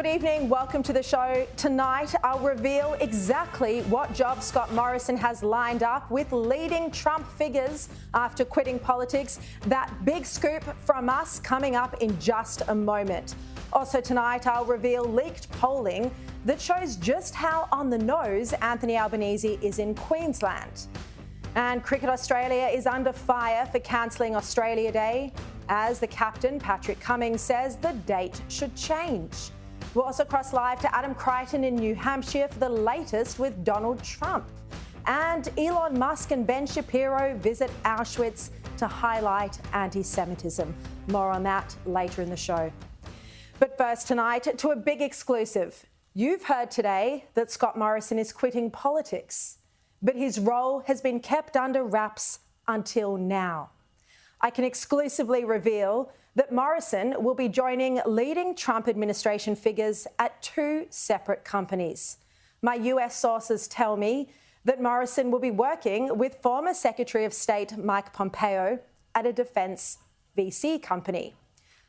Good evening, welcome to the show. Tonight, I'll reveal exactly what job Scott Morrison has lined up with leading Trump figures after quitting politics. That big scoop from us coming up in just a moment. Also tonight, I'll reveal leaked polling that shows just how on the nose Anthony Albanese is in Queensland. And Cricket Australia is under fire for cancelling Australia Day, as the captain, Patrick Cummins, says the date should change. We'll also cross live to Adam Crichton in New Hampshire for the latest with Donald Trump. And Elon Musk and Ben Shapiro visit Auschwitz to highlight anti-Semitism. More on that later in the show. But first tonight, to a big exclusive. You've heard today that Scott Morrison is quitting politics, but his role has been kept under wraps until now. I can exclusively reveal that Morrison will be joining leading Trump administration figures at two separate companies. My US sources tell me that Morrison will be working with former Secretary of State Mike Pompeo at a defence VC company.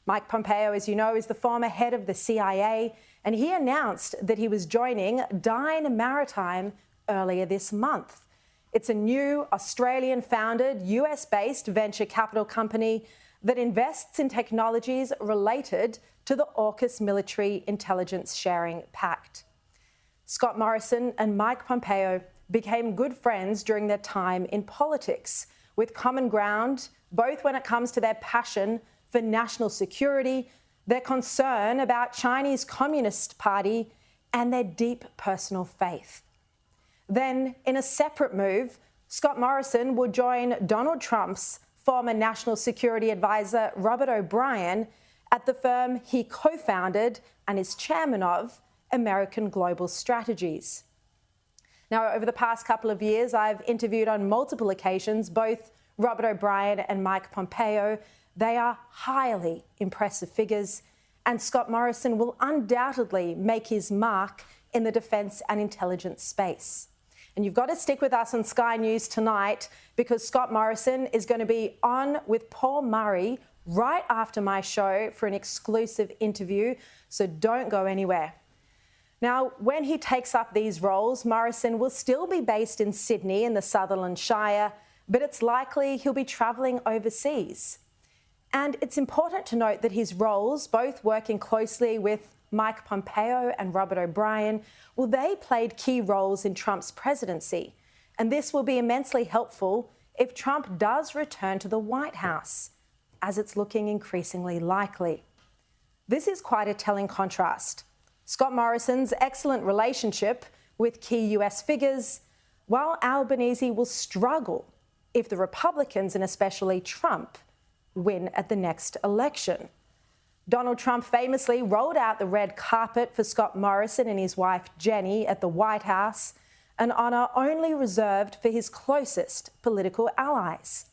Mike Pompeo, as you know, is the former head of the CIA, and he announced that he was joining Dine Maritime earlier this month. It's a new Australian-founded, US-based venture capital company that invests in technologies related to the AUKUS military intelligence sharing pact. Scott Morrison and Mike Pompeo became good friends during their time in politics, with common ground, both when it comes to their passion for national security, their concern about Chinese Communist Party, and their deep personal faith. Then, in a separate move, Scott Morrison will join Donald Trump's former National Security Advisor Robert O'Brien at the firm he co-founded and is chairman of, American Global Strategies. Now, over the past couple of years, I've interviewed on multiple occasions both Robert O'Brien and Mike Pompeo. They are highly impressive figures, and Scott Morrison will undoubtedly make his mark in the defence and intelligence space. And you've got to stick with us on Sky News tonight, because Scott Morrison is going to be on with Paul Murray right after my show for an exclusive interview, so don't go anywhere. Now, when he takes up these roles, Morrison will still be based in Sydney in the Sutherland Shire, but it's likely he'll be travelling overseas. And it's important to note that his roles, both working closely with Mike Pompeo and Robert O'Brien, well, they played key roles in Trump's presidency. And this will be immensely helpful if Trump does return to the White House, as it's looking increasingly likely. This is quite a telling contrast. Scott Morrison's excellent relationship with key US figures, while Albanese will struggle if the Republicans, and especially Trump, win at the next election. Donald Trump famously rolled out the red carpet for Scott Morrison and his wife Jenny at the White House, an honour only reserved for his closest political allies.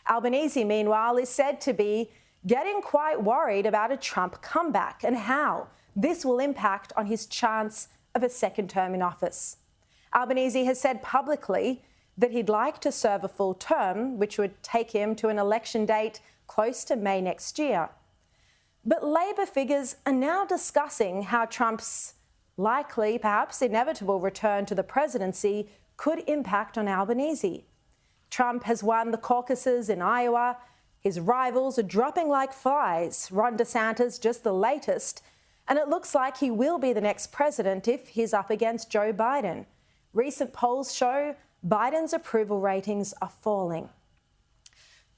Albanese, meanwhile, is said to be getting quite worried about a Trump comeback and how this will impact on his chance of a second term in office. Albanese has said publicly that he'd like to serve a full term, which would take him to an election date close to May next year. But Labor figures are now discussing how Trump's likely, perhaps inevitable return to the presidency could impact on Albanese. Trump has won the caucuses in Iowa. His rivals are dropping like flies. Ron DeSantis just the latest. And it looks like he will be the next president if he's up against Joe Biden. Recent polls show Biden's approval ratings are falling.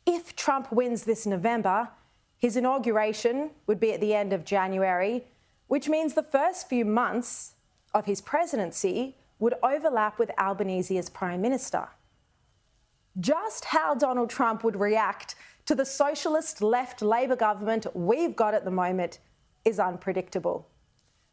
If Trump wins this November, his inauguration would be at the end of January, which means the first few months of his presidency would overlap with Albanese as Prime Minister. Just how Donald Trump would react to the socialist left Labor government we've got at the moment is unpredictable.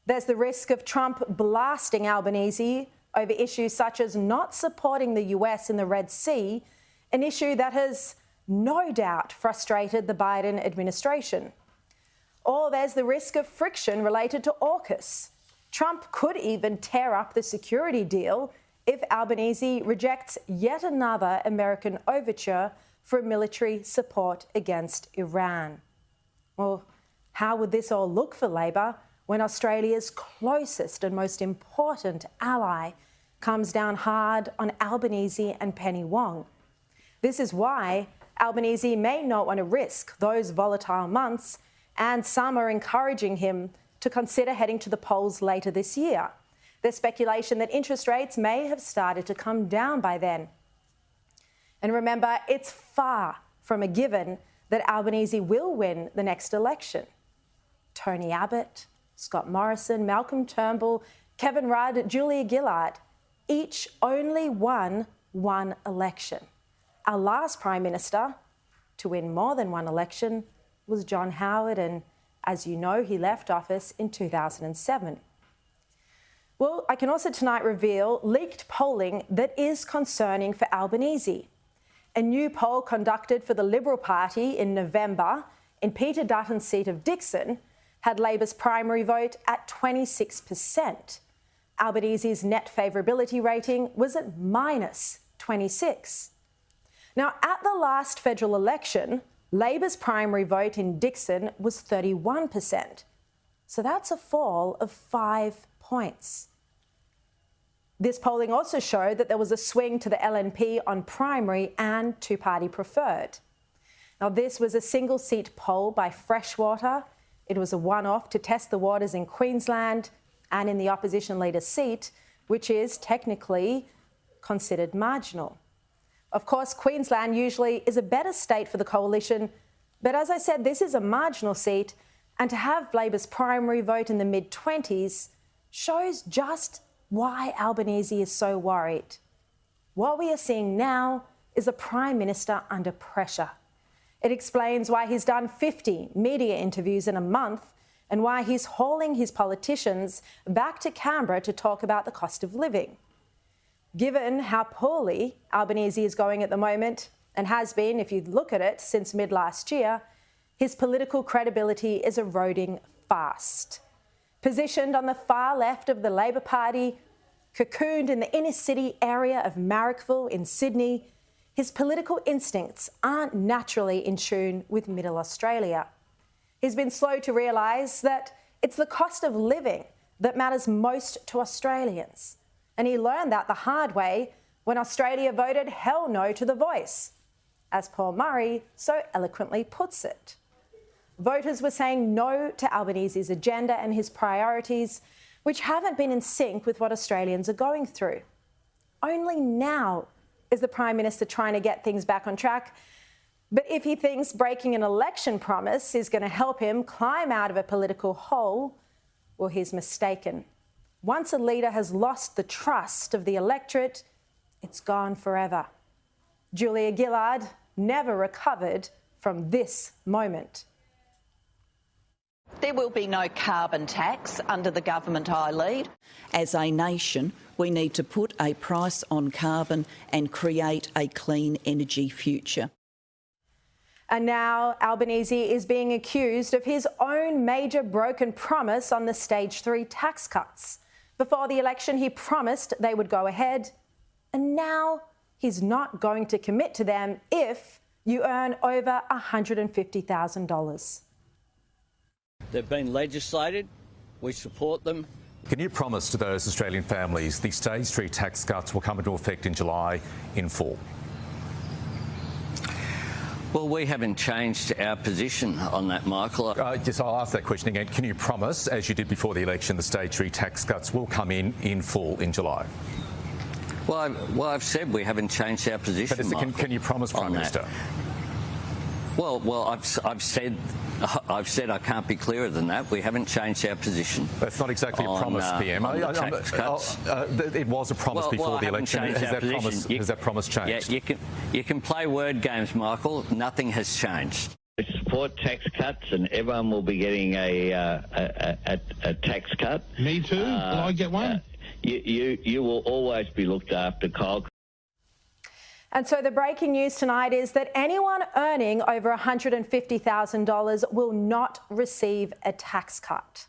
There's the risk of Trump blasting Albanese over issues such as not supporting the US in the Red Sea, an issue that has no doubt frustrated the Biden administration. Or there's the risk of friction related to AUKUS. Trump could even tear up the security deal if Albanese rejects yet another American overture for military support against Iran. Well, how would this all look for Labor when Australia's closest and most important ally comes down hard on Albanese and Penny Wong. This is why Albanese may not want to risk those volatile months, and some are encouraging him to consider heading to the polls later this year. There's speculation that interest rates may have started to come down by then. And remember, it's far from a given that Albanese will win the next election. Tony Abbott, Scott Morrison, Malcolm Turnbull, Kevin Rudd, Julia Gillard, each only won one election. Our last Prime Minister to win more than one election was John Howard, and as you know, he left office in 2007. Well, I can also tonight reveal leaked polling that is concerning for Albanese. A new poll conducted for the Liberal Party in November in Peter Dutton's seat of Dickson had Labor's primary vote at 26%. Albanese's net favourability rating was at -26. Now, at the last federal election, Labor's primary vote in Dickson was 31%. So that's a fall of 5 points. This polling also showed that there was a swing to the LNP on primary and two-party preferred. Now, this was a single-seat poll by Freshwater. It was a one-off to test the waters in Queensland and in the opposition leader's seat, which is technically considered marginal. Of course, Queensland usually is a better state for the coalition, but as I said, this is a marginal seat, and to have Labor's primary vote in the mid-20s shows just why Albanese is so worried. What we are seeing now is a Prime Minister under pressure. It explains why he's done 50 media interviews in a month and why he's hauling his politicians back to Canberra to talk about the cost of living. Given how poorly Albanese is going at the moment, and has been, if you look at it, since mid-last year, his political credibility is eroding fast. Positioned on the far left of the Labor Party, cocooned in the inner city area of Marrickville in Sydney, his political instincts aren't naturally in tune with Middle Australia. He's been slow to realise that it's the cost of living that matters most to Australians. And he learned that the hard way when Australia voted hell no to the voice, as Paul Murray so eloquently puts it. Voters were saying no to Albanese's agenda and his priorities, which haven't been in sync with what Australians are going through. Only now is the Prime Minister trying to get things back on track. But if he thinks breaking an election promise is going to help him climb out of a political hole, well, he's mistaken. Once a leader has lost the trust of the electorate, it's gone forever. Julia Gillard never recovered from this moment. There will be no carbon tax under the government I lead. As a nation, we need to put a price on carbon and create a clean energy future. And now Albanese is being accused of his own major broken promise on the Stage 3 tax cuts. Before the election, he promised they would go ahead, and now he's not going to commit to them if you earn over $150,000. They've been legislated. We support them. Can you promise to those Australian families the Stage 3 tax cuts will come into effect in July in full? Well, we haven't changed our position on that, Michael. I'll ask that question again. Can you promise, as you did before the election, the Stage 3 tax cuts will come in full in July? Well, I've said we haven't changed our position, But can you promise, Prime Minister? Well, I've said I can't be clearer than that. We haven't changed our position. That's not exactly a promise, PM. It was a promise before the election. Has that promise changed? Yeah, you can play word games, Michael. Nothing has changed. I support tax cuts, and everyone will be getting a tax cut. Me too. Will I get one? You will always be looked after, Kyle. And so the breaking news tonight is that anyone earning over $150,000 will not receive a tax cut.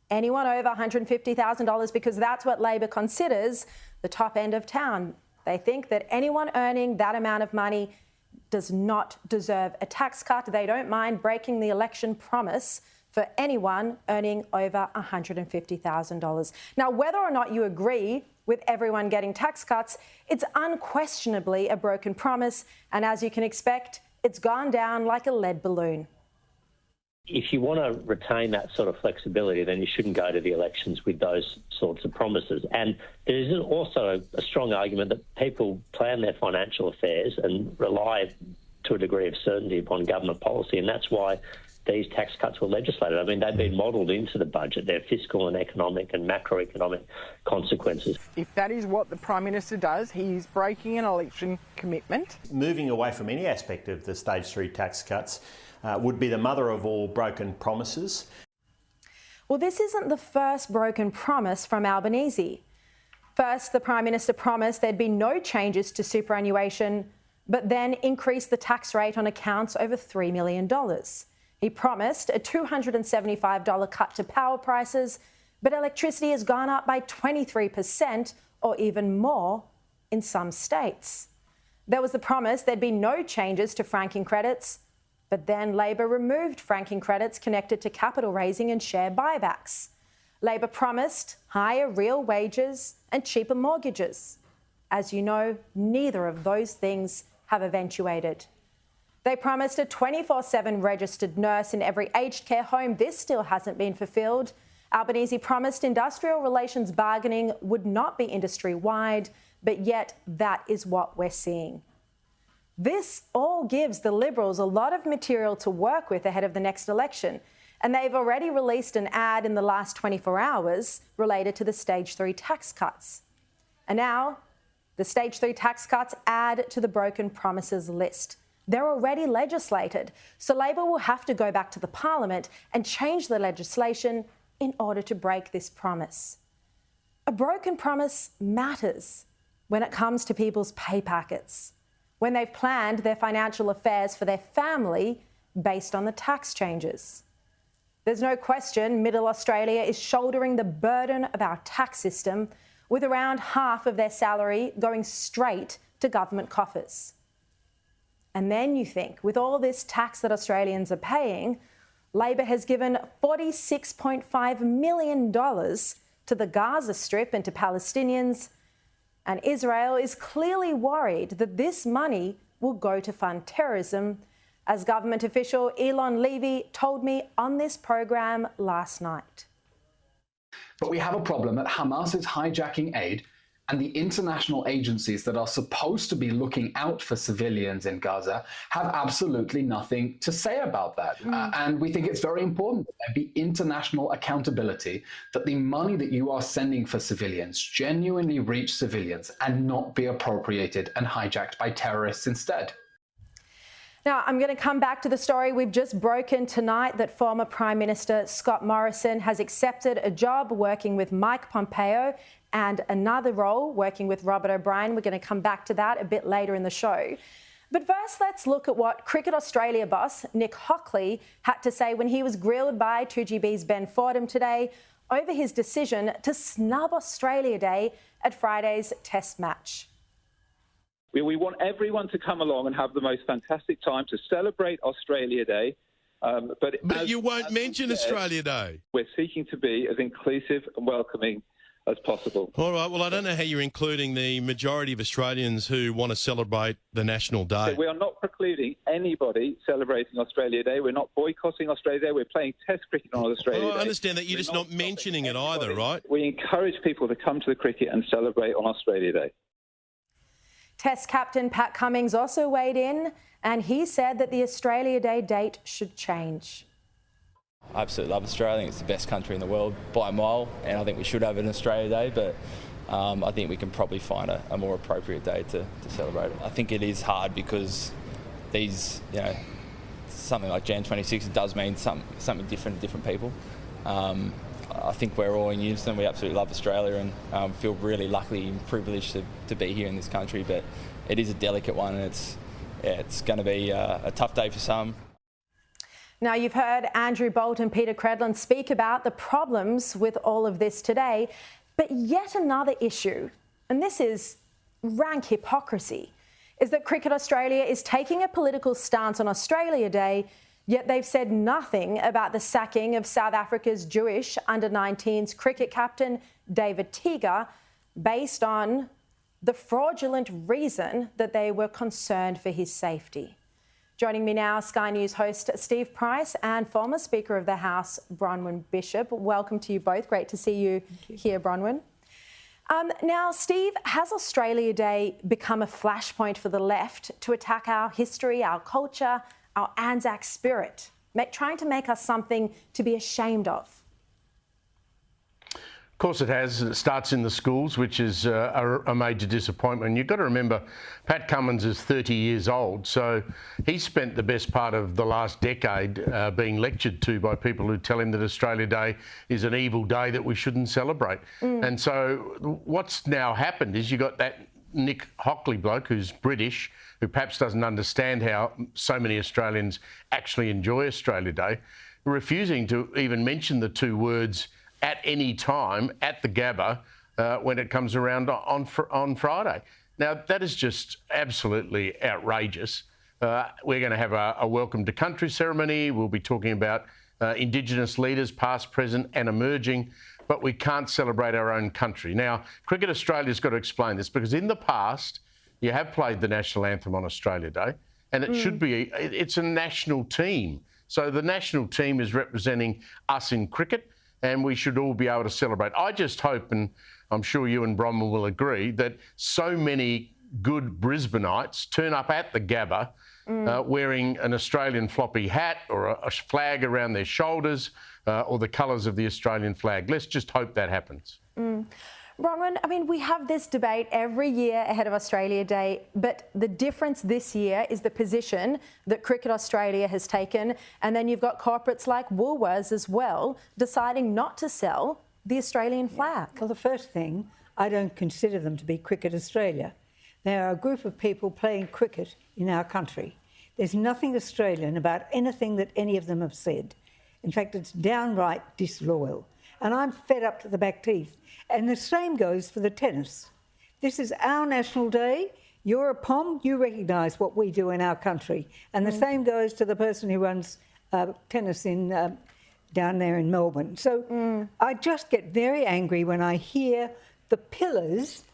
Anyone over $150,000, because that's what Labor considers the top end of town. They think that anyone earning that amount of money does not deserve a tax cut. They don't mind breaking the election promise for anyone earning over $150,000. Now, whether or not you agree with everyone getting tax cuts, it's unquestionably a broken promise, and as you can expect, it's gone down like a lead balloon. If you want to retain that sort of flexibility, then you shouldn't go to the elections with those sorts of promises. And there is also a strong argument that people plan their financial affairs and rely to a degree of certainty upon government policy, and that's why these tax cuts were legislated. I mean, they've been modelled into the budget, their fiscal and economic and macroeconomic consequences. If that is what the Prime Minister does, he's breaking an election commitment. Moving away from any aspect of the Stage 3 tax cuts would be the mother of all broken promises. Well, this isn't the first broken promise from Albanese. First, the Prime Minister promised there'd be no changes to superannuation, but then increased the tax rate on accounts over $3 million. He promised a $275 cut to power prices, but electricity has gone up by 23% or even more in some states. There was the promise there'd be no changes to franking credits, but then Labor removed franking credits connected to capital raising and share buybacks. Labor promised higher real wages and cheaper mortgages. As you know, neither of those things have eventuated. They promised a 24/7 registered nurse in every aged care home. This still hasn't been fulfilled. Albanese promised industrial relations bargaining would not be industry-wide, but yet that is what we're seeing. This all gives the Liberals a lot of material to work with ahead of the next election, and they've already released an ad in the last 24 hours related to the Stage 3 tax cuts. And now, the Stage 3 tax cuts add to the broken promises list. They're already legislated, so Labor will have to go back to the Parliament and change the legislation in order to break this promise. A broken promise matters when it comes to people's pay packets, when they've planned their financial affairs for their family based on the tax changes. There's no question Middle Australia is shouldering the burden of our tax system, with around half of their salary going straight to government coffers. And then you think, with all this tax that Australians are paying, Labor has given $46.5 million to the Gaza Strip and to Palestinians, and Israel is clearly worried that this money will go to fund terrorism, as government official Elon Levy told me on this program last night. But we have a problem that Hamas is hijacking aid, and the international agencies that are supposed to be looking out for civilians in Gaza have absolutely nothing to say about that. And we think it's very important that there be international accountability, that the money that you are sending for civilians genuinely reach civilians and not be appropriated and hijacked by terrorists instead. Now, I'm going to come back to the story we've just broken tonight, that former Prime Minister Scott Morrison has accepted a job working with Mike Pompeo and another role working with Robert O'Brien. We're going to come back to that a bit later in the show. But first, let's look at what Cricket Australia boss Nick Hockley had to say when he was grilled by 2GB's Ben Fordham today over his decision to snub Australia Day at Friday's Test match. We want everyone to come along and have the most fantastic time to celebrate Australia Day. But you won't mention Australia Day. We're seeking to be as inclusive and welcoming as possible. All right, well, I don't know how you're including the majority of Australians who want to celebrate the National Day. So we are not precluding anybody celebrating Australia Day. We're not boycotting Australia Day. We're playing Test cricket on Australia Day. I understand that you're just not mentioning it either, right? We encourage people to come to the cricket and celebrate on Australia Day. Test captain Pat Cummins also weighed in, and he said that the Australia Day date should change. I absolutely love Australia. I think it's the best country in the world by a mile, and I think we should have an Australia Day, but I think we can probably find a more appropriate day to celebrate it. I think it is hard because these, something like Jan 26, it does mean something different to different people. I think we're all in unison. We absolutely love Australia and feel really lucky and privileged to be here in this country, but it is a delicate one, and it's going to be a tough day for some. Now, you've heard Andrew Bolt and Peter Credlin speak about the problems with all of this today, but yet another issue, and this is rank hypocrisy, is that Cricket Australia is taking a political stance on Australia Day Yet they've said nothing about the sacking of South Africa's Jewish under-19s cricket captain David Teager based on the fraudulent reason that they were concerned for his safety. Joining me now, Sky News host Steve Price and former Speaker of the House, Bronwyn Bishop. Welcome to you both. Great to see you here, Bronwyn. Now, Steve, has Australia Day become a flashpoint for the left to attack our history, our culture, our Anzac spirit, trying to make us something to be ashamed of? Of course it has. It starts in the schools, which is a major disappointment. You've got to remember, Pat Cummins is 30 years old, so he spent the best part of the last decade being lectured to by people who tell him that Australia Day is an evil day that we shouldn't celebrate. And so what's now happened is you got that Nick Hockley bloke who's British, who perhaps doesn't understand how so many Australians actually enjoy Australia Day, refusing to even mention the two words at any time at the Gabba when it comes around on Friday. Now, that is just absolutely outrageous. We're going to have a welcome to country ceremony. We'll be talking about Indigenous leaders, past, present and emerging, but we can't celebrate our own country. Now, Cricket Australia's got to explain this, because in the past, you have played the national anthem on Australia Day, and it should be, it's a national team. So the national team is representing us in cricket, and we should all be able to celebrate. I just hope, and I'm sure you and Bronwyn will agree, that so many good Brisbaneites turn up at the Gabba wearing an Australian floppy hat or a flag around their shoulders or the colours of the Australian flag. Let's just hope that happens. Bronwyn, I mean, we have this debate every year ahead of Australia Day, but the difference this year is the position that Cricket Australia has taken, and then you've got corporates like Woolworths as well deciding not to sell the Australian flag. Well, the first thing, I don't consider them to be Cricket Australia. They are a group of people playing cricket in our country. There's nothing Australian about anything that any of them have said. In fact, it's downright disloyal. And I'm fed up to the back teeth. And the same goes for the tennis. This is our national day. You're a POM, you recognise what we do in our country. And the same goes to the person who runs tennis in down there in Melbourne. So I just get very angry when I hear the pillars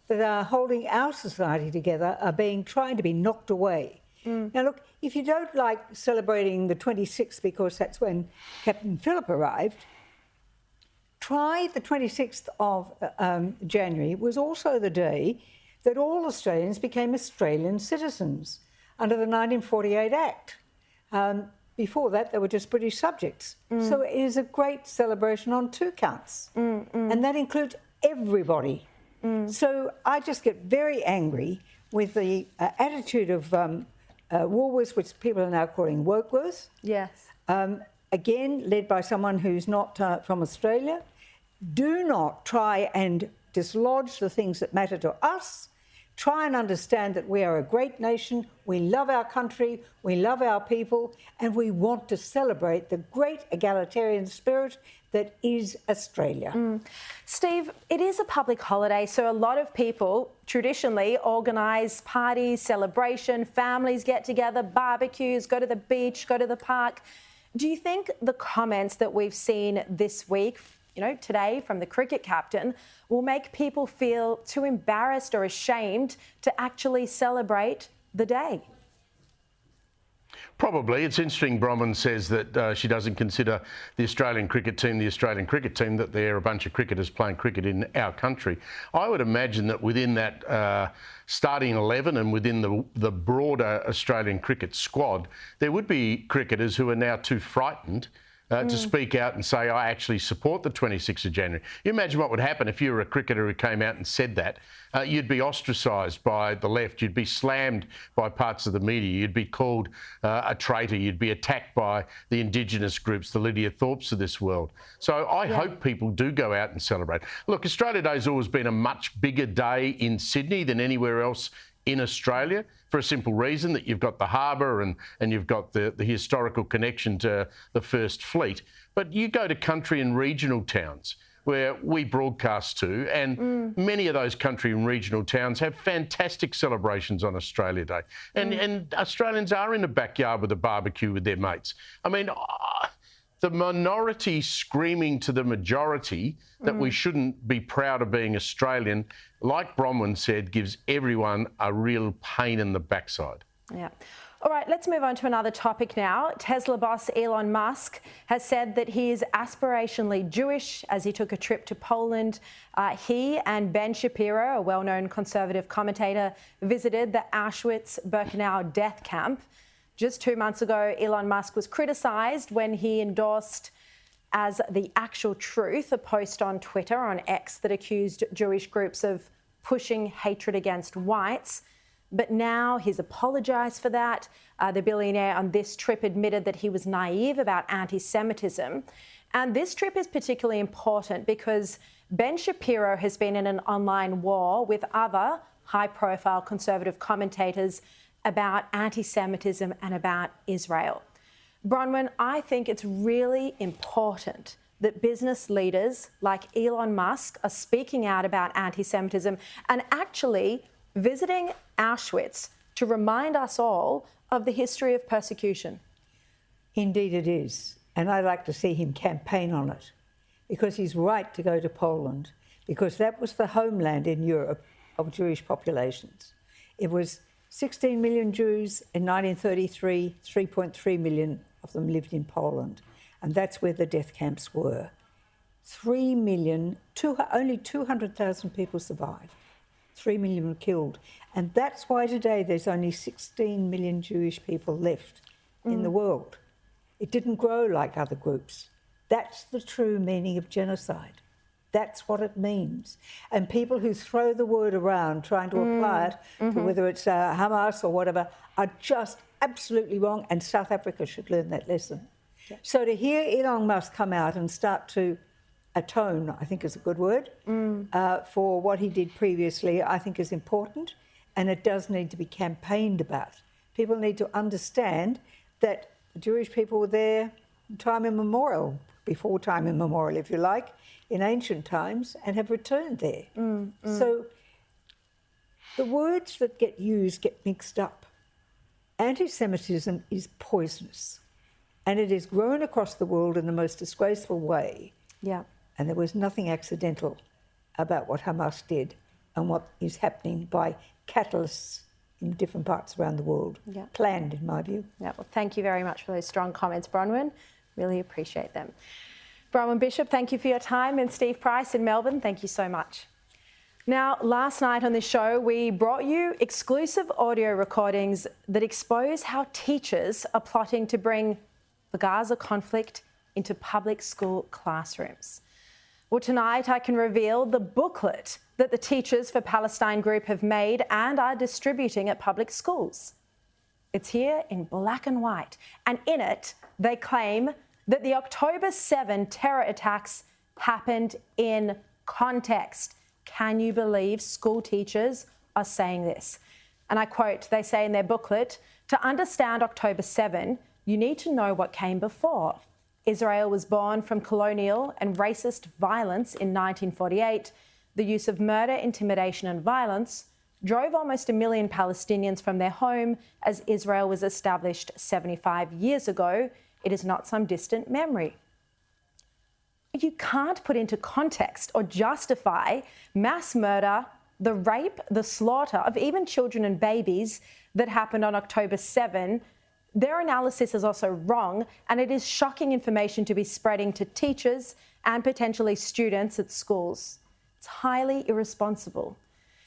that are holding our society together are trying to be knocked away. Now, look, if you don't like celebrating the 26th because that's when Captain Phillip arrived, try the 26th of January. It was also the day that all Australians became Australian citizens under the 1948 Act. Before that, they were just British subjects. So it is a great celebration on two counts. And that includes everybody. So I just get very angry with the attitude of Woolworths, which people are now calling Wokeworth. Yes. Again, led by someone who's not from Australia. Do not try and dislodge the things that matter to us. Try and understand that we are a great nation, we love our country, we love our people, and we want to celebrate the great egalitarian spirit that is Australia. Steve, it is a public holiday, so a lot of people traditionally organise parties, celebration, families get together, barbecues, go to the beach, go to the park. Do you think the comments that we've seen this week, today from the cricket captain, will make people feel too embarrassed or ashamed to actually celebrate the day? Probably. It's interesting Bronwyn says that she doesn't consider the Australian cricket team, that they're a bunch of cricketers playing cricket in our country. I would imagine that within that starting 11 and within the broader Australian cricket squad, there would be cricketers who are now too frightened to speak out and say, I actually support the 26th of January. You imagine what would happen if you were a cricketer who came out and said that. You'd be ostracised by the left. You'd be slammed by parts of the media. You'd be called a traitor. You'd be attacked by the Indigenous groups, the Lydia Thorpes of this world. So I hope people do go out and celebrate. Look, Australia Day's always been a much bigger day in Sydney than anywhere else in Australia, for a simple reason that you've got the harbour and you've got the historical connection to the First Fleet. But you go to country and regional towns where we broadcast to, and many of those country and regional towns have fantastic celebrations on Australia Day. And Australians are in the backyard with a barbecue with their mates. I mean, the minority screaming to the majority that we shouldn't be proud of being Australian, like Bronwyn said, gives everyone a real pain in the backside. Yeah. All right, let's move on to another topic now. Tesla boss Elon Musk has said that he is aspirationally Jewish as he took a trip to Poland. He and Ben Shapiro, a well-known conservative commentator, visited the Auschwitz-Birkenau death camp. Just 2 months ago, Elon Musk was criticised when he endorsed as the actual truth a post on Twitter, on X, that accused Jewish groups of pushing hatred against whites. But now he's apologised for that. The billionaire on this trip admitted that he was naive about anti-Semitism. And this trip is particularly important because Ben Shapiro has been in an online war with other high-profile conservative commentators about anti-Semitism and about Israel. Bronwyn, I think it's really important that business leaders like Elon Musk are speaking out about anti-Semitism and actually visiting Auschwitz to remind us all of the history of persecution. Indeed it is. And I'd like to see him campaign on it because he's right to go to Poland because that was the homeland in Europe of Jewish populations. It was 16 million Jews in 1933, 3.3 million of them lived in Poland. And that's where the death camps were. 3 million, only 200,000 people survived. 3 million were killed. And that's why today there's only 16 million Jewish people left in the world. It didn't grow like other groups. That's the true meaning of genocide. That's what it means. And people who throw the word around trying to apply it to whether it's Hamas or whatever are just absolutely wrong, and South Africa should learn that lesson. Yeah. So to hear Elon Musk come out and start to atone, I think is a good word, for what he did previously, I think is important, and it does need to be campaigned about. People need to understand that the Jewish people were there time immemorial, before time immemorial, if you like, in ancient times, and have returned there. So the words that get used get mixed up. Anti-Semitism is poisonous, and it has grown across the world in the most disgraceful way. Yeah. And there was nothing accidental about what Hamas did and what is happening by catalysts in different parts around the world. Yeah. Planned, in my view. Yeah, well, thank you very much for those strong comments, Bronwyn. Really appreciate them. Bronwyn Bishop, thank you for your time, and Steve Price in Melbourne, thank you so much. Now, last night on this show, we brought you exclusive audio recordings that expose how teachers are plotting to bring the Gaza conflict into public school classrooms. Well, tonight I can reveal the booklet that the Teachers for Palestine group have made and are distributing at public schools. It's here in black and white, and in it they claim that the October 7 terror attacks happened in context. Can you believe school teachers are saying this? And I quote, they say in their booklet, to understand October 7, you need to know what came before. Israel was born from colonial and racist violence in 1948. The use of murder, intimidation and violence drove almost 1 million Palestinians from their home as Israel was established 75 years ago. It is not some distant memory. You can't put into context or justify mass murder, the rape, the slaughter of even children and babies that happened on October 7. Their analysis is also wrong, and it is shocking information to be spreading to teachers and potentially students at schools. It's highly irresponsible.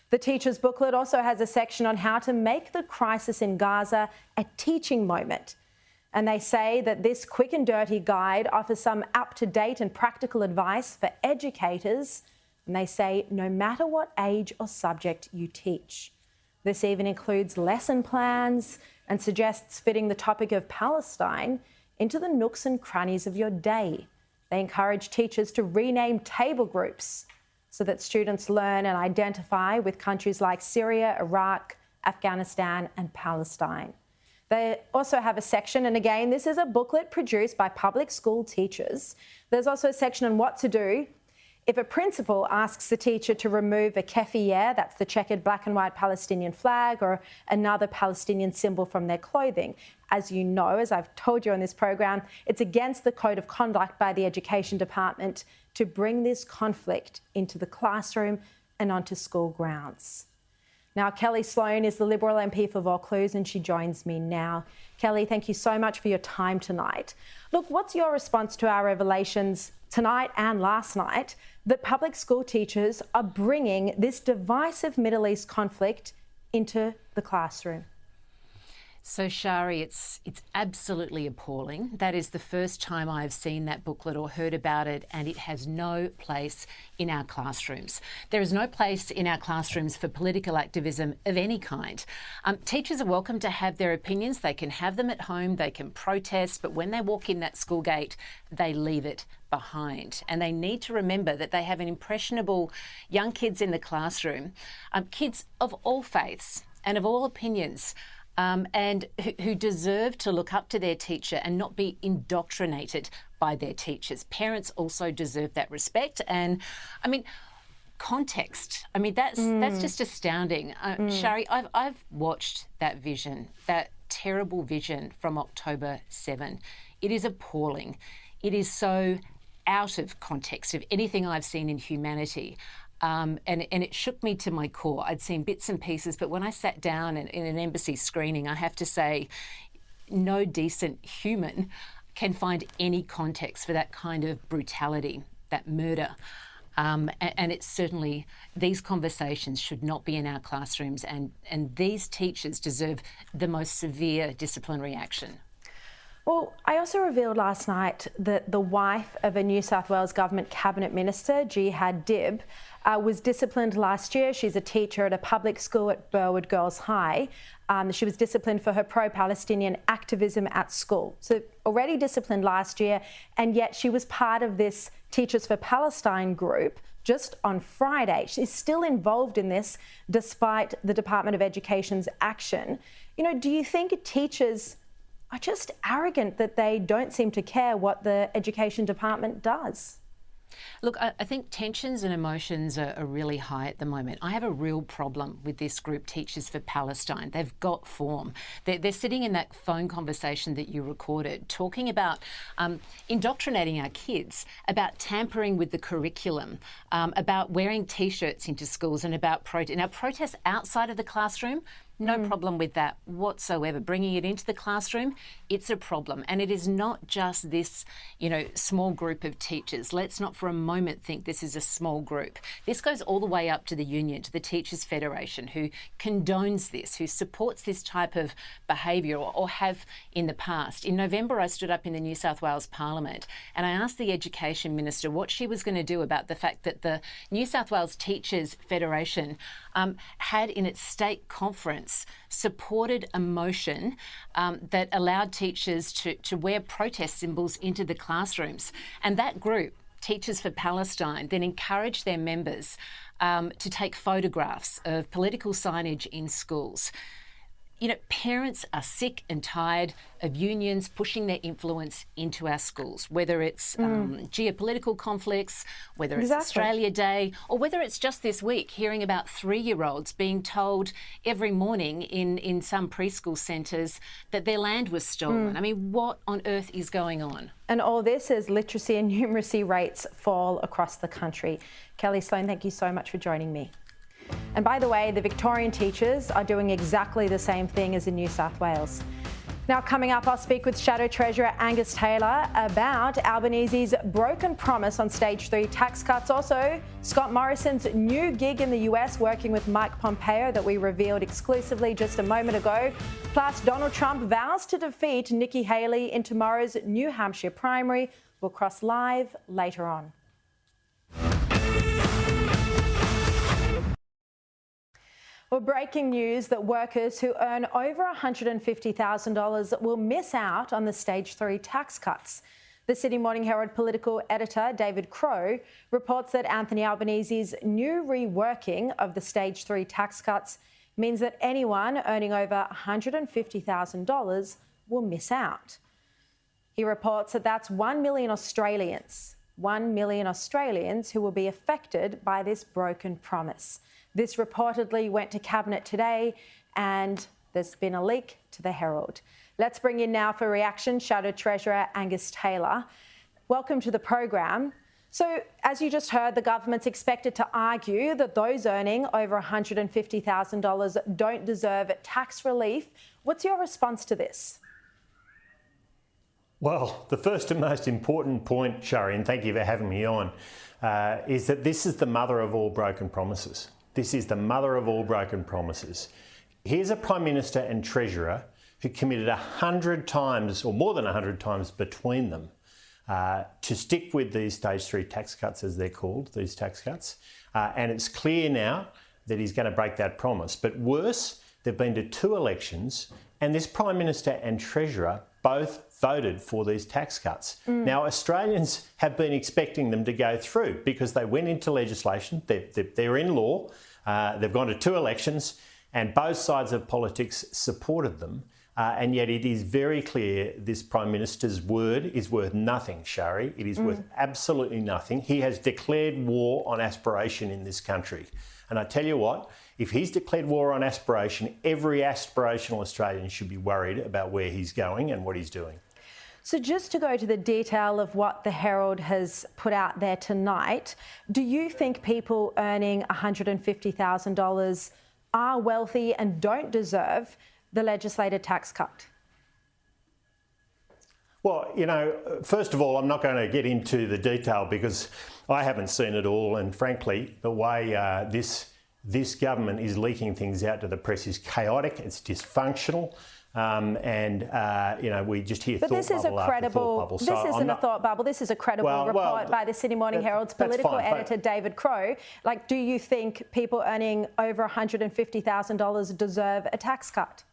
The teacher's booklet also has a section on how to make the crisis in Gaza a teaching moment. And they say that this quick and dirty guide offers some up-to-date and practical advice for educators. And they say no matter what age or subject you teach. This even includes lesson plans and suggests fitting the topic of Palestine into the nooks and crannies of your day. They encourage teachers to rename table groups so that students learn and identify with countries like Syria, Iraq, Afghanistan and Palestine. They also have a section, and again, this is a booklet produced by public school teachers. There's also a section on what to do If a principal asks the teacher to remove a keffiyeh, that's the checkered black and white Palestinian flag, or another Palestinian symbol from their clothing, as you know, as I've told you on this program, it's against the code of conduct by the Education Department to bring this conflict into the classroom and onto school grounds. Now, Kelly Sloan is the Liberal MP for Vaucluse, and she joins me now. Kelly, thank you so much for your time tonight. Look, what's your response to our revelations tonight and last night that public school teachers are bringing this divisive Middle East conflict into the classroom? So, Sharri, it's absolutely appalling. That is the first time I've seen that booklet or heard about it, and it has no place in our classrooms. There is no place in our classrooms for political activism of any kind. Teachers are welcome to have their opinions. They can have them at home, they can protest, but when they walk in that school gate, they leave it behind. And they need to remember that they have an impressionable young kids in the classroom, kids of all faiths and of all opinions, and who deserve to look up to their teacher and not be indoctrinated by their teachers. Parents also deserve that respect. And, I mean, context. I mean, that's just astounding. Sharri, I've watched that vision, that terrible vision from October 7. It is appalling. It is so out of context of anything I've seen in humanity. And it shook me to my core. I'd seen bits and pieces, but when I sat down in an embassy screening, I have to say, no decent human can find any context for that kind of brutality, that murder. And it's certainly, these conversations should not be in our classrooms, and these teachers deserve the most severe disciplinary action. Well, I also revealed last night that the wife of a New South Wales Government Cabinet Minister, Jihad Dib, was disciplined last year. She's a teacher at a public school at Burwood Girls High. She was disciplined for her pro-Palestinian activism at school. So already disciplined last year, and yet she was part of this Teachers for Palestine group just on Friday. She's still involved in this despite the Department of Education's action. You know, do you think teachers are just arrogant that they don't seem to care what the Education Department does? Look, I think tensions and emotions are really high at the moment. I have a real problem with this group, Teachers for Palestine. They've got form. They're sitting in that phone conversation that you recorded, talking about indoctrinating our kids, about tampering with the curriculum, about wearing T-shirts into schools, and about protests outside of the classroom. No problem with that whatsoever. Bringing it into the classroom, it's a problem. And it is not just this, small group of teachers. Let's not for a moment think this is a small group. This goes all the way up to the union, to the Teachers Federation, who condones this, who supports this type of behaviour, or have in the past. In November, I stood up in the New South Wales Parliament and I asked the Education Minister what she was going to do about the fact that the New South Wales Teachers Federation had in its state conference supported a motion that allowed teachers to wear protest symbols into the classrooms. And that group, Teachers for Palestine, then encouraged their members to take photographs of political signage in schools. Parents are sick and tired of unions pushing their influence into our schools, whether it's geopolitical conflicts, whether it's Australia Day, or whether it's just this week hearing about 3-year-olds being told every morning in some preschool centres that their land was stolen. I mean, what on earth is going on? And all this as literacy and numeracy rates fall across the country. Kelly Sloan, thank you so much for joining me. And by the way, the Victorian teachers are doing exactly the same thing as in New South Wales. Now, coming up, I'll speak with Shadow Treasurer Angus Taylor about Albanese's broken promise on Stage 3 tax cuts. Also, Scott Morrison's new gig in the US working with Mike Pompeo that we revealed exclusively just a moment ago. Plus, Donald Trump vows to defeat Nikki Haley in tomorrow's New Hampshire primary. We'll cross live later on. Well, breaking news that workers who earn over $150,000 will miss out on the Stage 3 tax cuts. The Sydney Morning Herald political editor, David Crowe, reports that Anthony Albanese's new reworking of the Stage 3 tax cuts means that anyone earning over $150,000 will miss out. He reports that that's 1 million Australians. 1 million Australians who will be affected by this broken promise. This reportedly went to Cabinet today, and there's been a leak to the Herald. Let's bring in now for reaction Shadow Treasurer Angus Taylor. Welcome to the program. So, as you just heard, the government's expected to argue that those earning over $150,000 don't deserve tax relief. What's your response to this? Well, the first and most important point, Sharri, and thank you for having me on, is that this is the mother of all broken promises. This is the mother of all broken promises. Here's a Prime Minister and Treasurer who committed 100 times, or more than 100 times between them, to stick with these stage 3 tax cuts, as they're called, these tax cuts. And it's clear now that he's going to break that promise. But worse, they've been to 2 elections, and this Prime Minister and Treasurer both voted for these tax cuts. Now, Australians have been expecting them to go through because they went into legislation, they're in law, they've gone to 2 elections, and both sides of politics supported them. And yet it is very clear this Prime Minister's word is worth nothing, Sharri. It is worth absolutely nothing. He has declared war on aspiration in this country. And I tell you what, if he's declared war on aspiration, every aspirational Australian should be worried about where he's going and what he's doing. So just to go to the detail of what the Herald has put out there tonight, do you think people earning $150,000 are wealthy and don't deserve the legislated tax cut? Well, you know, first of all, I'm not going to get into the detail because I haven't seen it all, and frankly, the way this government is leaking things out to the press is chaotic, it's dysfunctional, you know, we just hear thought bubble after thought bubble. This isn't a thought bubble, this is a credible report by the Sydney Morning Herald's political editor, David Crowe. Like, do you think people earning over $150,000 deserve a tax cut?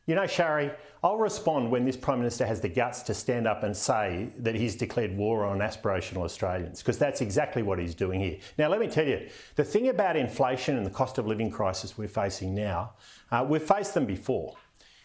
You know, Sharri, I'll respond when this Prime Minister has the guts to stand up and say that he's declared war on aspirational Australians, because that's exactly what he's doing here. Now, let me tell you, the thing about inflation and the cost of living crisis we're facing now, we've faced them before,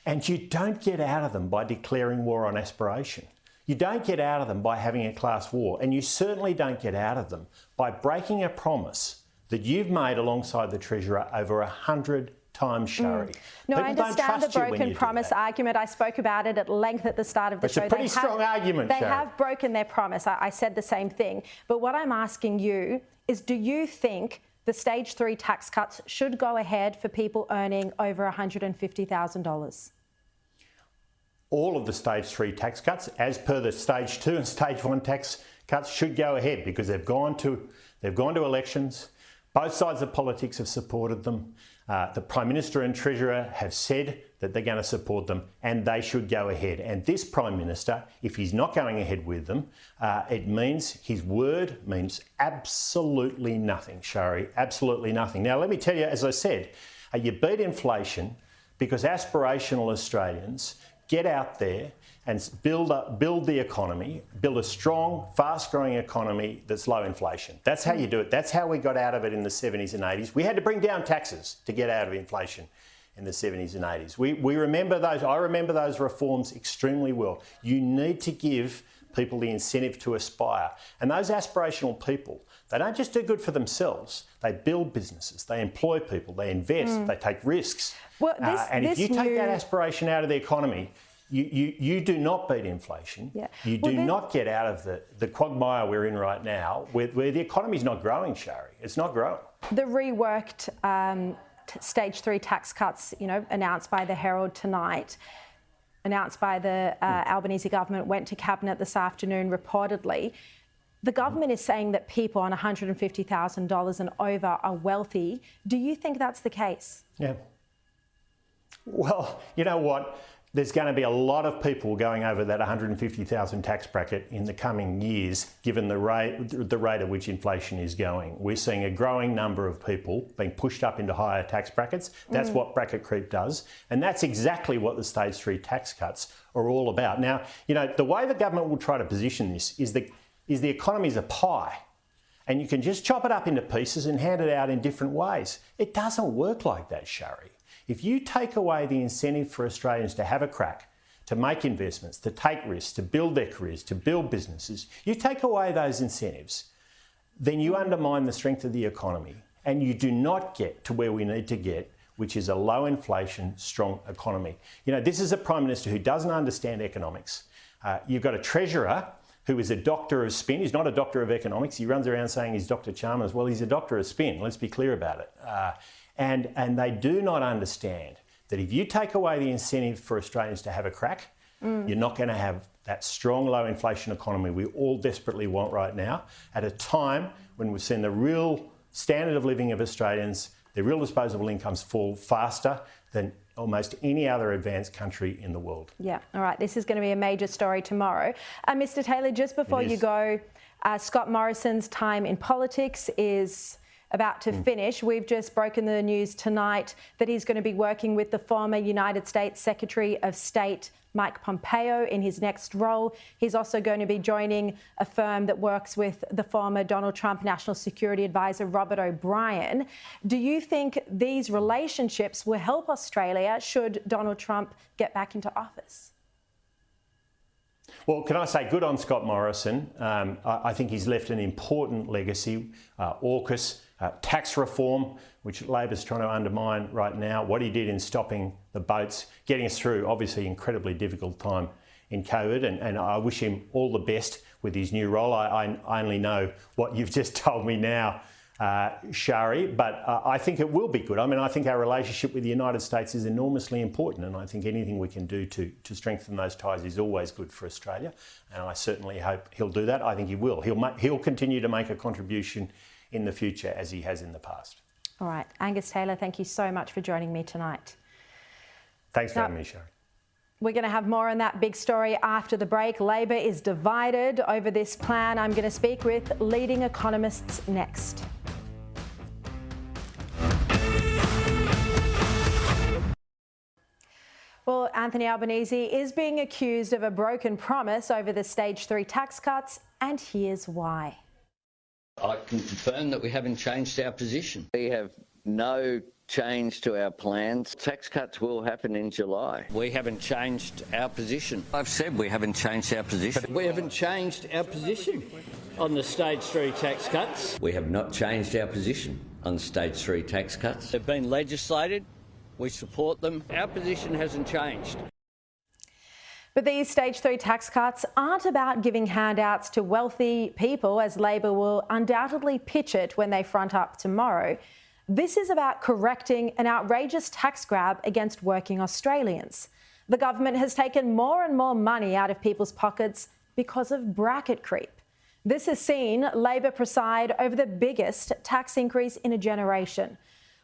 and you don't get out of them by declaring war on aspiration. You don't get out of them by having a class war, and you certainly don't get out of them by breaking a promise that you've made alongside the Treasurer over 100 times, Sharri. No, I understand the broken promise argument. I spoke about it at length at the start of the show. It's a pretty strong argument, They Sharri. have broken their promise. I said the same thing. But what I'm asking you is, do you think the stage 3 tax cuts should go ahead for people earning over $150,000? All of the stage 3 tax cuts, as per the stage 2 and stage 1 tax cuts, should go ahead because they've gone to elections. Both sides of politics have supported them. The Prime Minister and Treasurer have said that they're going to support them, and they should go ahead. And this Prime Minister, if he's not going ahead with them, it means his word means absolutely nothing, Sharri, absolutely nothing. Now, let me tell you, as I said, you beat inflation because aspirational Australians get out there and build the economy, build a strong, fast-growing economy that's low inflation. That's how you do it. That's how we got out of it in the 70s and 80s. We had to bring down taxes to get out of inflation in the 70s and 80s. We remember those. I remember those reforms extremely well. You need to give people the incentive to aspire. And those aspirational people, they don't just do good for themselves. They build businesses, they employ people, they invest, they take risks. Well, and if you take that aspiration out of the economy, you do not beat inflation. Yeah. You do not get out of the quagmire we're in right now, where the economy's not growing, Sharri. It's not growing. The reworked stage 3 tax cuts, you know, announced by the Herald tonight, announced by the Albanese government, went to Cabinet this afternoon reportedly. The government is saying that people on $150,000 and over are wealthy. Do you think that's the case? Yeah. Well, you know what? There's going to be a lot of people going over that 150,000 tax bracket in the coming years, given the rate at which inflation is going. We're seeing a growing number of people being pushed up into higher tax brackets. That's what bracket creep does. And that's exactly what the stage 3 tax cuts are all about. Now, you know, the way the government will try to position this is the economy's a pie. And you can just chop it up into pieces and hand it out in different ways. It doesn't work like that, Sharri. If you take away the incentive for Australians to have a crack, to make investments, to take risks, to build their careers, to build businesses, you take away those incentives, then you undermine the strength of the economy and you do not get to where we need to get, which is a low inflation, strong economy. You know, this is a Prime Minister who doesn't understand economics. You've got a Treasurer who is a doctor of spin. He's not a doctor of economics. He runs around saying he's Dr. Chalmers. Well, he's a doctor of spin. Let's be clear about it. And they do not understand that if you take away the incentive for Australians to have a crack, you're not going to have that strong low inflation economy we all desperately want right now, at a time when we've seen the real standard of living of Australians, their real disposable incomes fall faster than almost any other advanced country in the world. Yeah, all right, this is going to be a major story tomorrow. Mr. Taylor, just before you go, Scott Morrison's time in politics is about to finish. We've just broken the news tonight that he's going to be working with the former United States Secretary of State, Mike Pompeo, in his next role. He's also going to be joining a firm that works with the former Donald Trump National Security Advisor, Robert O'Brien. Do you think these relationships will help Australia should Donald Trump get back into office? Well, can I say good on Scott Morrison? I think he's left an important legacy. AUKUS, tax reform, which Labor's trying to undermine right now, what he did in stopping the boats, getting us through obviously incredibly difficult time in COVID, and I wish him all the best with his new role. I only know what you've just told me now, Sharri, but I think it will be good. I mean, I think our relationship with the United States is enormously important, and I think anything we can do to strengthen those ties is always good for Australia, and I certainly hope he'll do that. I think he will. He'll continue to make a contribution in the future as he has in the past. All right, Angus Taylor, thank you so much for joining me tonight. Thanks for having me, Sharri. We're going to have more on that big story after the break. Labor is divided over this plan. I'm going to speak with leading economists next. Well, Anthony Albanese is being accused of a broken promise over the Stage 3 tax cuts, and here's why. I can confirm that we haven't changed our position. We have no change to our plans. Tax cuts will happen in July. We haven't changed our position. I've said we haven't changed our position. We haven't changed our position on the Stage 3 tax cuts. We have not changed our position on Stage 3 tax cuts. They've been legislated. We support them. Our position hasn't changed. But these Stage 3 tax cuts aren't about giving handouts to wealthy people, as Labor will undoubtedly pitch it when they front up tomorrow. This is about correcting an outrageous tax grab against working Australians. The government has taken more and more money out of people's pockets because of bracket creep. This has seen Labor preside over the biggest tax increase in a generation,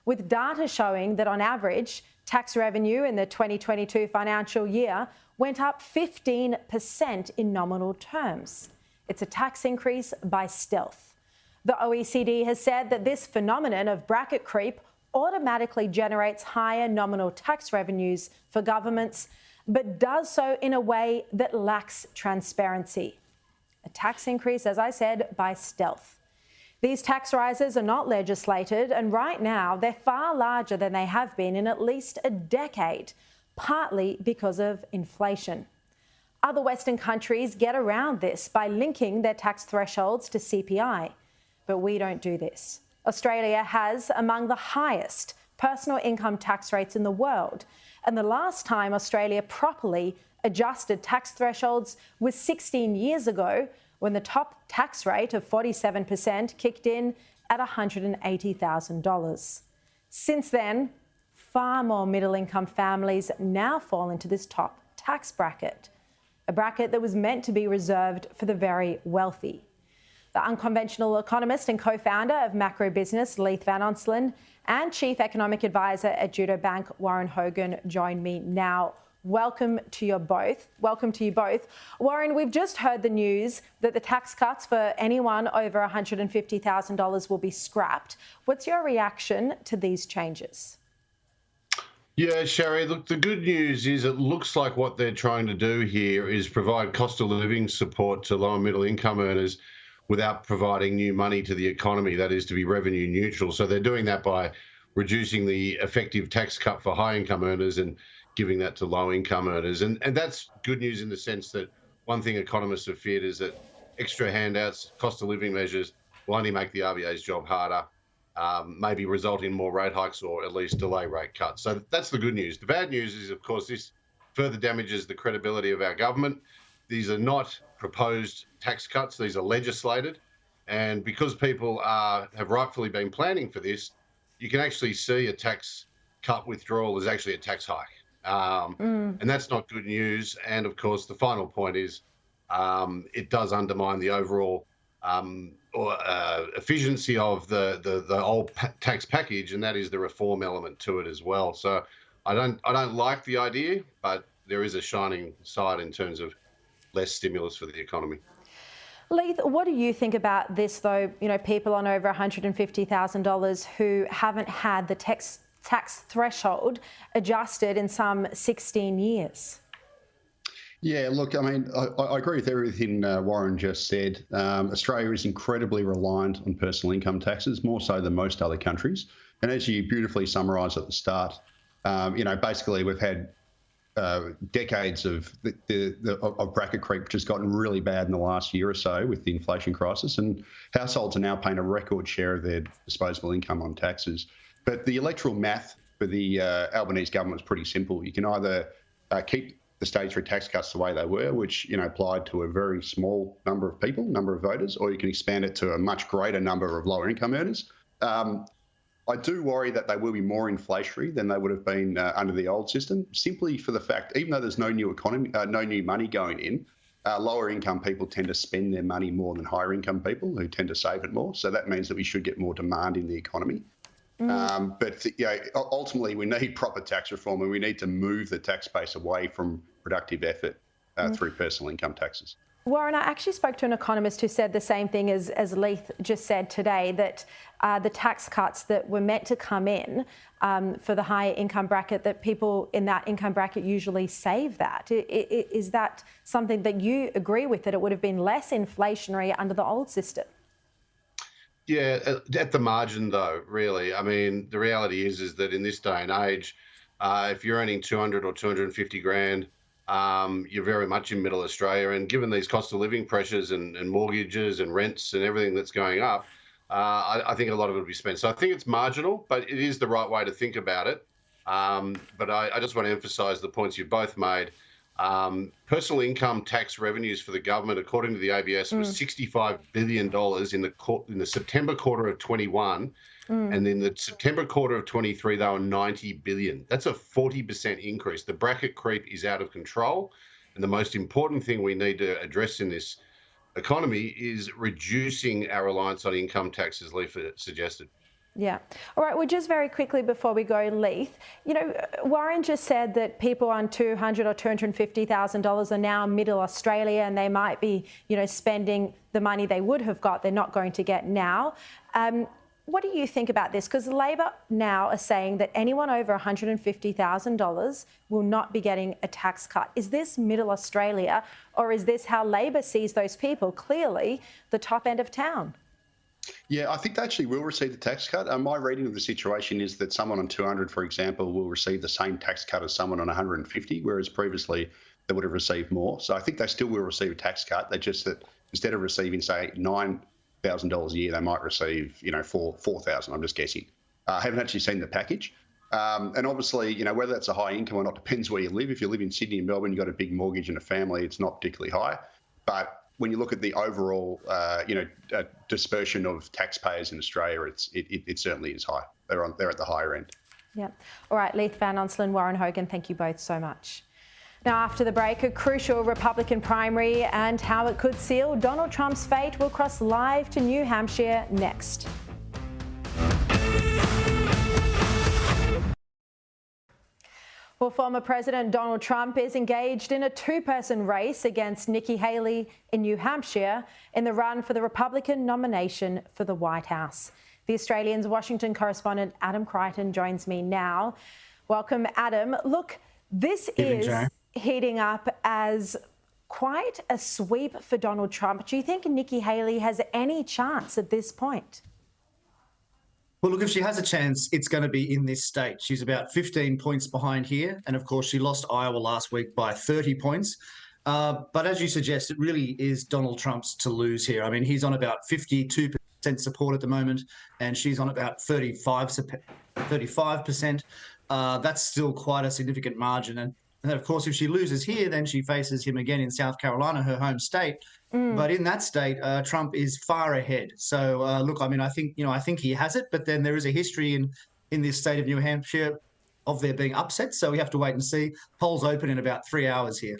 with data showing that on average, tax revenue in the 2022 financial year went up 15% in nominal terms. It's a tax increase by stealth. The OECD has said that this phenomenon of bracket creep automatically generates higher nominal tax revenues for governments, but does so in a way that lacks transparency. A tax increase, as I said, by stealth. These tax rises are not legislated, and right now they're far larger than they have been in at least a decade, partly because of inflation. Other Western countries get around this by linking their tax thresholds to CPI, but we don't do this. Australia has among the highest personal income tax rates in the world, and the last time Australia properly adjusted tax thresholds was 16 years ago, when the top tax rate of 47% kicked in at $180,000. Since then, far more middle-income families now fall into this top tax bracket, a bracket that was meant to be reserved for the very wealthy. The unconventional economist and co-founder of macro business, Leith Van Onselen, and chief economic advisor at Judo Bank, Warren Hogan, join me now. Welcome to you both. Warren, we've just heard the news that the tax cuts for anyone over $150,000 will be scrapped. What's your reaction to these changes? Yeah, Sharri, look, the good news is it looks like what they're trying to do here is provide cost of living support to low and middle income earners without providing new money to the economy, that is to be revenue neutral. So they're doing that by reducing the effective tax cut for high income earners and giving that to low-income earners. And that's good news in the sense that one thing economists have feared is that extra handouts, cost of living measures will only make the RBA's job harder, maybe result in more rate hikes or at least delay rate cuts. So that's the good news. The bad news is, of course, this further damages the credibility of our government. These are not proposed tax cuts. These are legislated. And because people have rightfully been planning for this, you can actually see a tax cut withdrawal as actually a tax hike. And that's not good news. And of course, the final point is it does undermine the overall efficiency of the whole tax package, and that is the reform element to it as well. So I don't like the idea, but there is a shining side in terms of less stimulus for the economy. Leith, what do you think about this, though? You know, people on over $150,000 who haven't had the tax threshold adjusted in some 16 years. Yeah, look, I mean, I agree with everything Warren just said. Australia is incredibly reliant on personal income taxes, more so than most other countries. And as you beautifully summarised at the start, you know, basically we've had decades of of bracket creep, which has gotten really bad in the last year or so with the inflation crisis, and households are now paying a record share of their disposable income on taxes. But the electoral math for the Albanese government is pretty simple. You can either keep the stage 3 tax cuts the way they were, which, you know, applied to a very small number of people, number of voters, or you can expand it to a much greater number of lower income earners. I do worry that they will be more inflationary than they would have been under the old system, simply for the fact, even though there's no new economy, no new money going in, lower income people tend to spend their money more than higher income people who tend to save it more. So that means that we should get more demand in the economy. But you know, ultimately, we need proper tax reform, and we need to move the tax base away from productive effort through personal income taxes. Warren, I actually spoke to an economist who said the same thing as Leith just said today, that the tax cuts that were meant to come in for the higher income bracket, that people in that income bracket usually save that. Is that something that you agree with, that it would have been less inflationary under the old system? Yeah, at the margin though, really. I mean, the reality is that in this day and age, if you're earning 200 or 250 grand, you're very much in middle Australia, and given these cost of living pressures and mortgages and rents and everything that's going up, I think a lot of it will be spent. So I think it's marginal, but it is the right way to think about it. But I just want to emphasise the points you've both made. Personal income tax revenues for the government, according to the ABS, was $65 billion in the September quarter of 21. And in the September quarter of 23, they were $90 billion. That's a 40% increase. The bracket creep is out of control. And the most important thing we need to address in this economy is reducing our reliance on income tax, as Leith suggested. Yeah. All right. Well, just very quickly before we go, Leith, you know, Warren just said that people on $200,000 or $250,000 are now middle Australia, and they might be, you know, spending the money they would have got, they're not going to get now. What do you think about this? Because Labor now are saying that anyone over $150,000 will not be getting a tax cut. Is this middle Australia, or is this how Labor sees those people? Clearly, the top end of town. Yeah, I think they actually will receive the tax cut. My reading of the situation is that someone on 200, for example, will receive the same tax cut as someone on 150, whereas previously they would have received more. So I think they still will receive a tax cut. They just that instead of receiving, say, $9,000 a year, they might receive, you know, $4,000. I'm just guessing. I haven't actually seen the package. And obviously, you know, whether that's a high income or not depends where you live. If you live in Sydney and Melbourne, you've got a big mortgage and a family, it's not particularly high. But when you look at the overall, dispersion of taxpayers in Australia, it certainly is high. They're at the higher end. Yeah. All right, Leith Van Onselen, Warren Hogan, thank you both so much. Now, after the break, a crucial Republican primary and how it could seal Donald Trump's fate. We'll cross live to New Hampshire next. Well, former President Donald Trump is engaged in a two-person race against Nikki Haley in New Hampshire in the run for the Republican nomination for the White House. The Australian's Washington correspondent Adam Crichton joins me now. Welcome, Adam. Look, this is heating up as quite a sweep for Donald Trump. Do you think Nikki Haley has any chance at this point? Well, look, if she has a chance, it's going to be in this state. She's about 15 points behind here. And of course, she lost Iowa last week by 30 points. But as you suggest, it really is Donald Trump's to lose here. I mean, he's on about 52% support at the moment, and she's on about 35%. That's still quite a significant margin. And of course, if she loses here, then she faces him again in South Carolina, her home state. But in that state, Trump is far ahead. So, look, I mean, I think he has it, but then there is a history in this state of New Hampshire of there being upsets. So we have to wait and see. Polls open in about 3 hours here.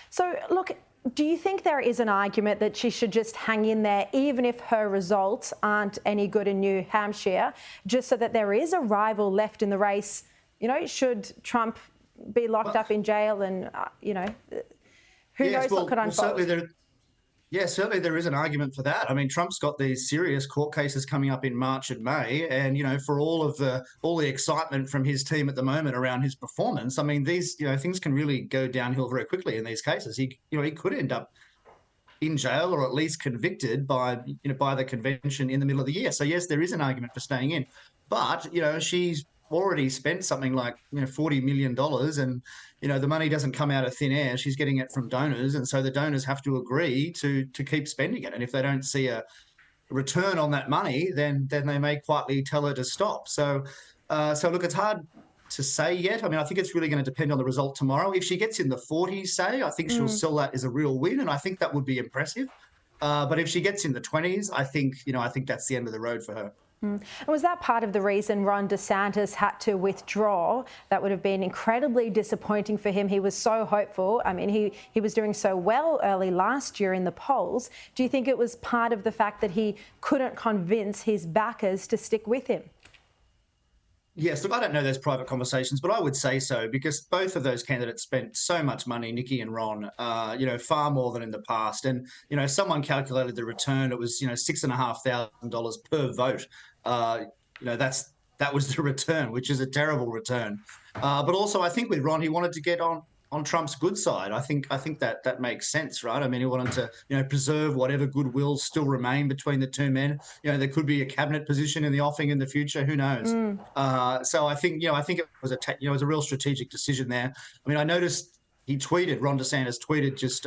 So, look, do you think there is an argument that she should just hang in there, even if her results aren't any good in New Hampshire, just so that there is a rival left in the race? You know, should Trump be locked up in jail and, who knows what could unfold? Certainly there is an argument for that. I mean, Trump's got these serious court cases coming up in March and May, and for all the excitement from his team at the moment around his performance, I mean, these things can really go downhill very quickly in these cases. He could end up in jail or at least convicted by the convention in the middle of the year. So yes, there is an argument for staying in, but she's already spent something like $40 million, and the money doesn't come out of thin air. She's getting it from donors, and so the donors have to agree to keep spending it. And if they don't see a return on that money, then they may quietly tell her to stop. So look, it's hard to say yet. I mean, I think it's really going to depend on the result tomorrow. If she gets in the 40s, say, I think she'll sell that as a real win, and I think that would be impressive. But if she gets in the 20s, I think that's the end of the road for her. And was that part of the reason Ron DeSantis had to withdraw? That would have been incredibly disappointing for him. He was so hopeful. I mean, he was doing so well early last year in the polls. Do you think it was part of the fact that he couldn't convince his backers to stick with him? Yes, look, I don't know those private conversations, but I would say so, because both of those candidates spent so much money, Nikki and Ron, far more than in the past. And, someone calculated the return. It was, $6,500 per vote. That was the return, which is a terrible return. But also, I think with Ron, he wanted to get on Trump's good side. I think that makes sense, right? I mean, he wanted to, preserve whatever goodwill still remained between the two men. There could be a cabinet position in the offing in the future. Who knows? So I think, it was it was a real strategic decision there. I mean, I noticed Ron DeSantis tweeted just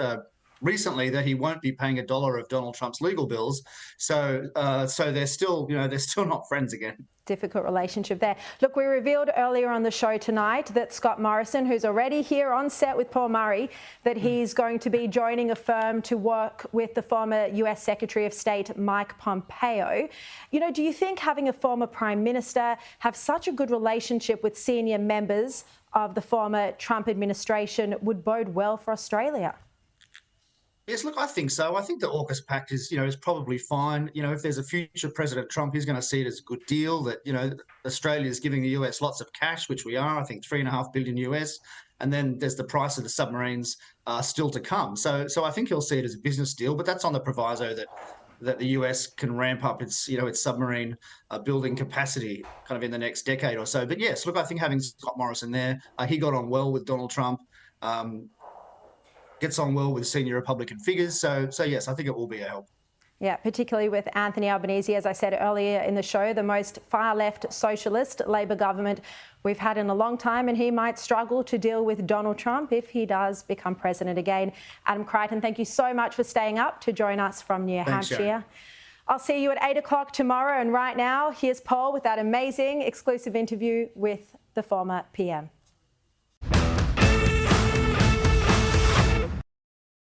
recently that he won't be paying $1 of Donald Trump's legal bills. So they're still, they're still not friends again. Difficult relationship there. Look, we revealed earlier on the show tonight that Scott Morrison, who's already here on set with Paul Murray, that he's going to be joining a firm to work with the former US Secretary of State, Mike Pompeo. Do you think having a former Prime Minister have such a good relationship with senior members of the former Trump administration would bode well for Australia? Yes, look, I think so. I think the AUKUS Pact is probably fine. If there's a future President Trump, he's going to see it as a good deal that, Australia is giving the US lots of cash, which we are, I think $3.5 billion US. And then there's the price of the submarines still to come. So I think he'll see it as a business deal, but that's on the proviso that the US can ramp up its submarine building capacity kind of in the next decade or so. But yes, look, I think having Scott Morrison there, he got on well with Donald Trump. Gets on well with senior Republican figures. So yes, I think it will be a help. Yeah, particularly with Anthony Albanese, as I said earlier in the show, the most far-left socialist Labor government we've had in a long time, and he might struggle to deal with Donald Trump if he does become president again. Adam Crichton, thank you so much for staying up to join us from New Hampshire. Sharon. I'll see you at 8 o'clock tomorrow, and right now, here's Paul with that amazing exclusive interview with the former PM.